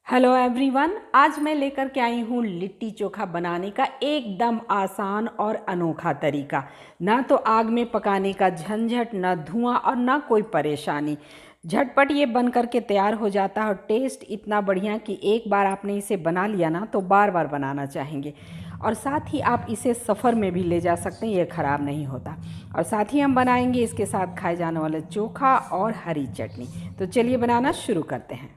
Hello everyone, आज मैं लेकर के आई हूँ लिट्टी चोखा बनाने का एकदम आसान और अनोखा तरीका। ना तो आग में पकाने का झंझट, ना धुआं और ना कोई परेशानी। झटपट ये बन करके तैयार हो जाता है और टेस्ट इतना बढ़िया कि एक बार आपने इसे बना लिया ना तो बार बार बनाना चाहेंगे। और साथ ही आप इसे सफ़र में भी ले जा सकते हैं, ये ख़राब नहीं होता। और साथ ही हम बनाएंगे इसके साथ खाए जाने वाले चोखा और हरी चटनी। तो चलिए बनाना शुरू करते हैं।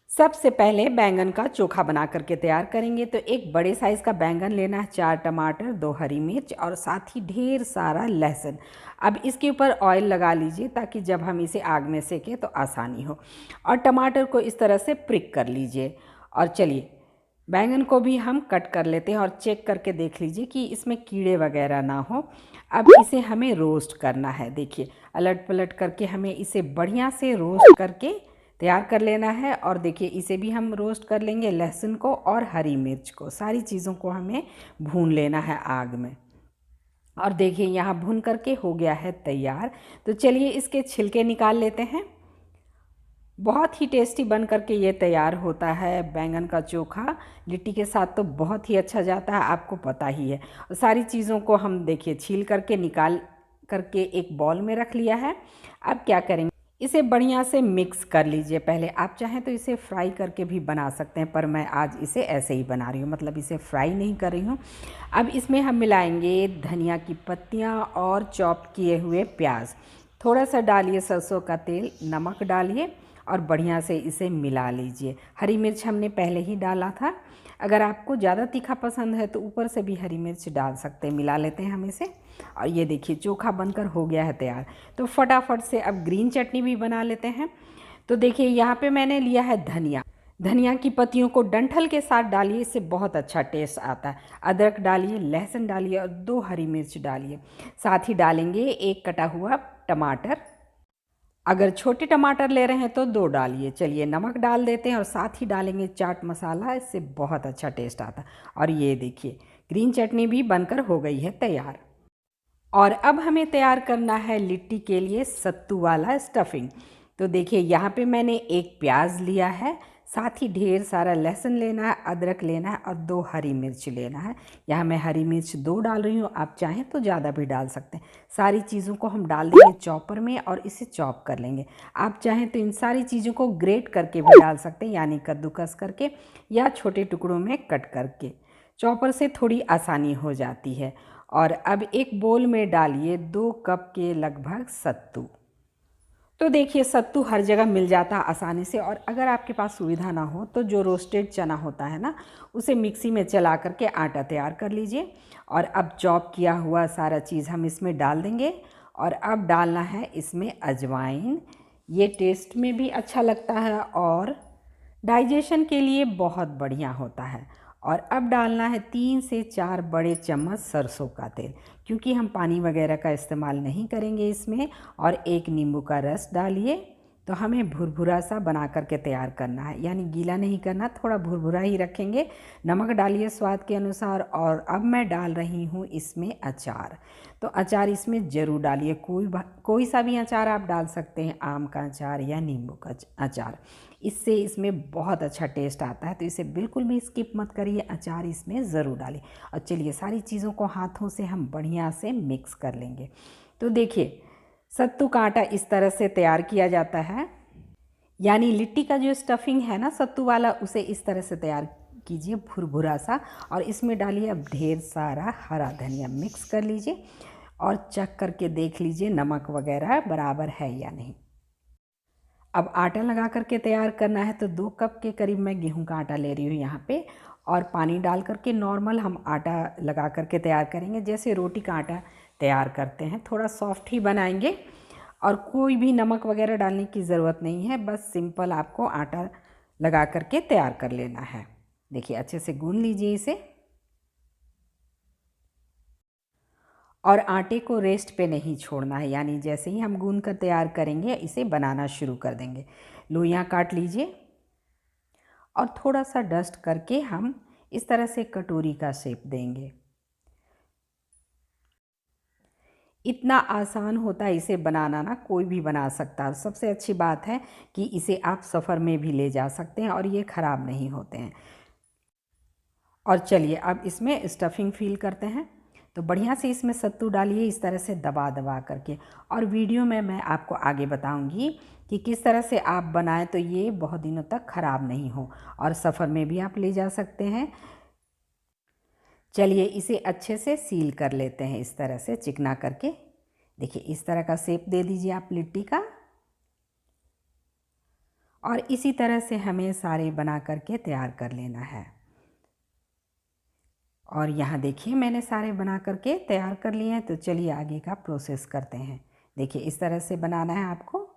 सबसे पहले बैंगन का चोखा बना करके तैयार करेंगे। तो एक बड़े साइज़ का बैंगन लेना है, 4 टमाटर, 2 हरी मिर्च और साथ ही ढेर सारा लहसुन। अब इसके ऊपर ऑयल लगा लीजिए ताकि जब हम इसे आग में सेकें तो आसानी हो। और टमाटर को इस तरह से प्रिक कर लीजिए। और चलिए बैंगन को भी हम कट कर लेते हैं और चेक करके देख लीजिए कि इसमें कीड़े वगैरह ना हो। अब इसे हमें रोस्ट करना है। देखिए अलट पलट करके हमें इसे बढ़िया से रोस्ट करके तैयार कर लेना है। और देखिए इसे भी हम रोस्ट कर लेंगे, लहसुन को और हरी मिर्च को, सारी चीज़ों को हमें भून लेना है आग में। और देखिए यहाँ भून करके हो गया है तैयार। तो चलिए इसके छिलके निकाल लेते हैं। बहुत ही टेस्टी बन करके ये तैयार होता है। बैंगन का चोखा लिट्टी के साथ तो बहुत ही अच्छा जाता है, आपको पता ही है। सारी चीज़ों को हम देखिए छील करके निकाल करके एक बॉल में रख लिया है। अब क्या करेंगे, इसे बढ़िया से मिक्स कर लीजिए। पहले आप चाहें तो इसे फ्राई करके भी बना सकते हैं, पर मैं आज इसे ऐसे ही बना रही हूँ, मतलब इसे फ्राई नहीं कर रही हूँ। अब इसमें हम मिलाएंगे धनिया की पत्तियाँ और चॉप किए हुए प्याज। थोड़ा सा डालिए सरसों का तेल, नमक डालिए और बढ़िया से इसे मिला लीजिए। हरी मिर्च हमने पहले ही डाला था। अगर आपको ज़्यादा तीखा पसंद है तो ऊपर से भी हरी मिर्च डाल सकते हैं। मिला लेते हैं हम इसे। और ये देखिए चोखा बनकर हो गया है तैयार। तो फटाफट से अब ग्रीन चटनी भी बना लेते हैं। तो देखिए यहाँ पे मैंने लिया है धनिया। धनिया की पत्तियों को डंठल के साथ डालिए, इससे बहुत अच्छा टेस्ट आता है। अदरक डालिए, लहसुन डालिए और 2 हरी मिर्च डालिए। साथ ही डालेंगे एक कटा हुआ टमाटर। अगर छोटे टमाटर ले रहे हैं तो 2 डालिए। चलिए नमक डाल देते हैं और साथ ही डालेंगे चाट मसाला, इससे बहुत अच्छा टेस्ट आता है। और ये देखिए ग्रीन चटनी भी बनकर हो गई है तैयार। और अब हमें तैयार करना है लिट्टी के लिए सत्तू वाला स्टफिंग। तो देखिए यहाँ पे मैंने एक प्याज लिया है, साथ ही ढेर सारा लहसुन लेना है, अदरक लेना है और 2 हरी मिर्च लेना है। यहाँ मैं हरी मिर्च 2 डाल रही हूँ, आप चाहें तो ज़्यादा भी डाल सकते हैं। सारी चीज़ों को हम डाल देंगे चॉपर में और इसे चॉप कर लेंगे। आप चाहें तो इन सारी चीज़ों को ग्रेट करके भी डाल सकते हैं, यानी कद्दूकस करके या छोटे टुकड़ों में कट करके। चॉपर से थोड़ी आसानी हो जाती है। और अब एक बोल में डालिए 2 कप के लगभग सत्तू। तो देखिए सत्तू हर जगह मिल जाता है आसानी से। और अगर आपके पास सुविधा ना हो तो जो रोस्टेड चना होता है ना, उसे मिक्सी में चला करके आटा तैयार कर लीजिए। और अब चॉप किया हुआ सारा चीज़ हम इसमें डाल देंगे। और अब डालना है इसमें अजवाइन। ये टेस्ट में भी अच्छा लगता है और डाइजेशन के लिए बहुत बढ़िया होता है। और अब डालना है 3 से 4 बड़े चम्मच सरसों का तेल, क्योंकि हम पानी वगैरह का इस्तेमाल नहीं करेंगे इसमें। और एक नींबू का रस डालिए। तो हमें भुरभुरा सा बना करके तैयार करना है, यानी गीला नहीं करना, थोड़ा भुरभुरा ही रखेंगे। नमक डालिए स्वाद के अनुसार। और अब मैं डाल रही हूँ इसमें अचार। तो अचार इसमें ज़रूर डालिए, कोई सा भी अचार आप डाल सकते हैं, आम का अचार या नींबू का अचार। इससे इसमें बहुत अच्छा टेस्ट आता है। तो इसे बिल्कुल भी स्किप मत करिए, अचार इसमें ज़रूर डालिए। और चलिए सारी चीज़ों को हाथों से हम बढ़िया से मिक्स कर लेंगे। तो देखिए सत्तू का आटा इस तरह से तैयार किया जाता है, यानी लिट्टी का जो स्टफिंग है ना सत्तू वाला, उसे इस तरह से तैयार कीजिए भुरभुरा सा। और इसमें डालिए अब ढेर सारा हरा धनिया, मिक्स कर लीजिए और चख करके देख लीजिए नमक वगैरह बराबर है या नहीं। अब आटा लगा करके तैयार करना है। तो 2 कप के करीब मैं गेहूं का आटा ले रही हूँ यहाँ पे। और पानी डाल करके नॉर्मल हम आटा लगा करके तैयार करेंगे, जैसे रोटी का आटा तैयार करते हैं, थोड़ा सॉफ्ट ही बनाएंगे। और कोई भी नमक वगैरह डालने की ज़रूरत नहीं है, बस सिंपल आपको आटा लगा करके तैयार कर लेना है। देखिए अच्छे से गूंद लीजिए इसे। और आटे को रेस्ट पे नहीं छोड़ना है, यानी जैसे ही हम गूंद कर तैयार करेंगे इसे बनाना शुरू कर देंगे। लोइयाँ काट लीजिए और थोड़ा सा डस्ट करके हम इस तरह से कटोरी का शेप देंगे। इतना आसान होता है इसे बनाना ना, कोई भी बना सकता है। सबसे अच्छी बात है कि इसे आप सफ़र में भी ले जा सकते हैं और ये ख़राब नहीं होते हैं। और चलिए अब इसमें स्टफिंग फिल करते हैं। तो बढ़िया से इसमें सत्तू डालिए इस तरह से दबा दबा करके, और वीडियो में मैं आपको आगे बताऊंगी कि किस तरह से आप बनाएं तो ये बहुत दिनों तक ख़राब नहीं हो और सफ़र में भी आप ले जा सकते हैं। चलिए इसे अच्छे से सील कर लेते हैं इस तरह से चिकना करके। देखिए इस तरह का शेप दे दीजिए आप लिट्टी का, और इसी तरह से हमें सारे बना करके तैयार कर लेना है। और यहाँ देखिए मैंने सारे बना करके तैयार कर लिए हैं। तो चलिए आगे का प्रोसेस करते हैं। देखिए इस तरह से बनाना है आपको।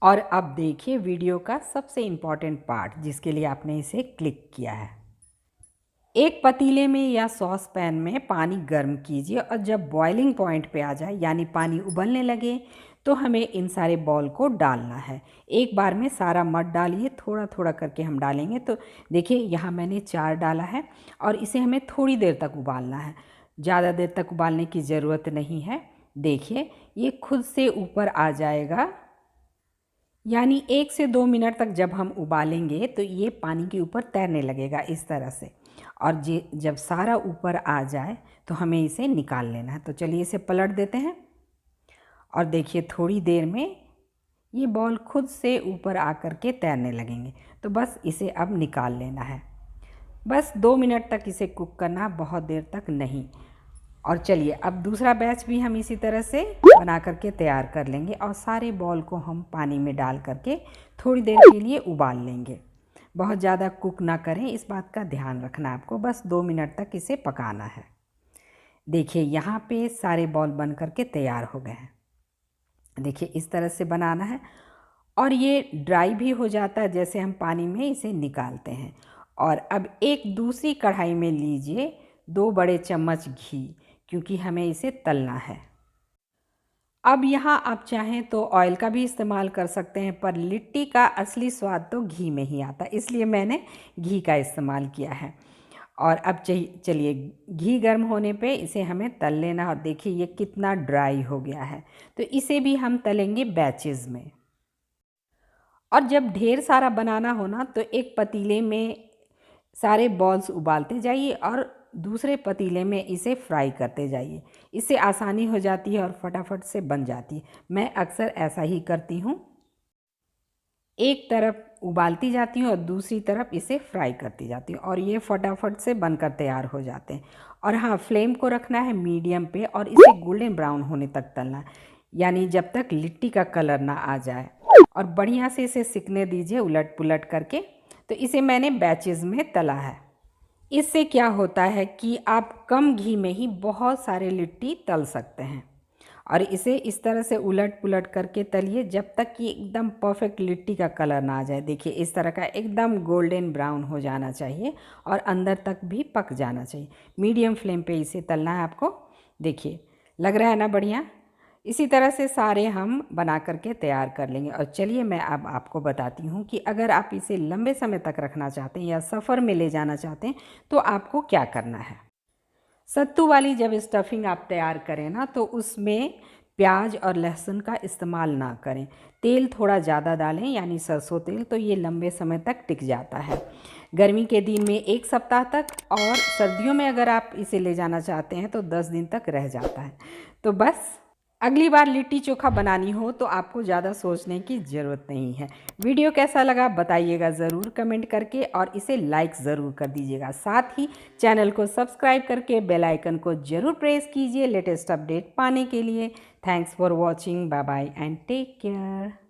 और अब देखिए वीडियो का सबसे इम्पॉर्टेंट पार्ट जिसके लिए आपने इसे क्लिक किया है। एक पतीले में या सॉस पैन में पानी गर्म कीजिए, और जब बॉइलिंग पॉइंट पे आ जाए यानी पानी उबलने लगे तो हमें इन सारे बॉल को डालना है। एक बार में सारा मत डालिए, थोड़ा थोड़ा करके हम डालेंगे। तो देखिए यहाँ मैंने 4 डाला है, और इसे हमें थोड़ी देर तक उबालना है, ज़्यादा देर तक उबालने की ज़रूरत नहीं है। देखिए ये खुद से ऊपर आ जाएगा, यानी 1 से 2 मिनट तक जब हम उबालेंगे तो ये पानी के ऊपर तैरने लगेगा इस तरह से। और जब सारा ऊपर आ जाए तो हमें इसे निकाल लेना है। तो चलिए इसे पलट देते हैं, और देखिए थोड़ी देर में ये बॉल खुद से ऊपर आकर के तैरने लगेंगे। तो बस इसे अब निकाल लेना है। बस 2 मिनट तक इसे कुक करना, बहुत देर तक नहीं। और चलिए अब दूसरा बैच भी हम इसी तरह से बना करके तैयार कर लेंगे, और सारे बॉल को हम पानी में डाल करके थोड़ी देर के लिए उबाल लेंगे। बहुत ज़्यादा कुक ना करें, इस बात का ध्यान रखना आपको। बस 2 मिनट तक इसे पकाना है। देखिए यहाँ पे सारे बॉल बन करके तैयार हो गए हैं। देखिए इस तरह से बनाना है, और ये ड्राई भी हो जाता है जैसे हम पानी में इसे निकालते हैं। और अब एक दूसरी कढ़ाई में लीजिए 2 बड़े चम्मच घी, क्योंकि हमें इसे तलना है। अब यहाँ आप चाहें तो ऑयल का भी इस्तेमाल कर सकते हैं, पर लिट्टी का असली स्वाद तो घी में ही आता है, इसलिए मैंने घी का इस्तेमाल किया है। और अब चलिए घी गर्म होने पे इसे हमें तल लेना। और देखिए ये कितना ड्राई हो गया है। तो इसे भी हम तलेंगे बैचेस में। और जब ढेर सारा बनाना हो ना, तो एक पतीले में सारे बॉल्स उबालते जाइए और दूसरे पतीले में इसे फ्राई करते जाइए। इससे आसानी हो जाती है और फटाफट से बन जाती है। मैं अक्सर ऐसा ही करती हूँ, एक तरफ उबालती जाती हूँ और दूसरी तरफ इसे फ्राई करती जाती हूँ, और ये फटाफट से बनकर तैयार हो जाते हैं। और हाँ, फ्लेम को रखना है मीडियम पे, और इसे गोल्डन ब्राउन होने तक तलना है, यानी जब तक लिट्टी का कलर ना आ जाए। और बढ़िया से इसे सिकने दीजिए उलट पुलट करके। तो इसे मैंने बैचेस में तला है। इससे क्या होता है कि आप कम घी में ही बहुत सारे लिट्टी तल सकते हैं। और इसे इस तरह से उलट पुलट करके तलिए जब तक कि एकदम परफेक्ट लिट्टी का कलर ना आ जाए। देखिए इस तरह का एकदम गोल्डन ब्राउन हो जाना चाहिए, और अंदर तक भी पक जाना चाहिए। मीडियम फ्लेम पे इसे तलना है आपको। देखिए लग रहा है ना बढ़िया। इसी तरह से सारे हम बना करके तैयार कर लेंगे। और चलिए मैं अब आपको बताती हूँ कि अगर आप इसे लंबे समय तक रखना चाहते हैं या सफ़र में ले जाना चाहते हैं तो आपको क्या करना है। सत्तू वाली जब स्टफिंग आप तैयार करें ना, तो उसमें प्याज और लहसुन का इस्तेमाल ना करें। तेल थोड़ा ज़्यादा डालें, यानी सरसों तेल, तो ये लंबे समय तक टिक जाता है। गर्मी के दिन में 1 सप्ताह तक, और सर्दियों में अगर आप इसे ले जाना चाहते हैं तो 10 दिन तक रह जाता है। तो बस अगली बार लिट्टी चोखा बनानी हो तो आपको ज़्यादा सोचने की ज़रूरत नहीं है। वीडियो कैसा लगा बताइएगा ज़रूर कमेंट करके, और इसे लाइक ज़रूर कर दीजिएगा। साथ ही चैनल को सब्सक्राइब करके बेल आइकन को ज़रूर प्रेस कीजिए लेटेस्ट अपडेट पाने के लिए। Thanks for watching. Bye bye and take care.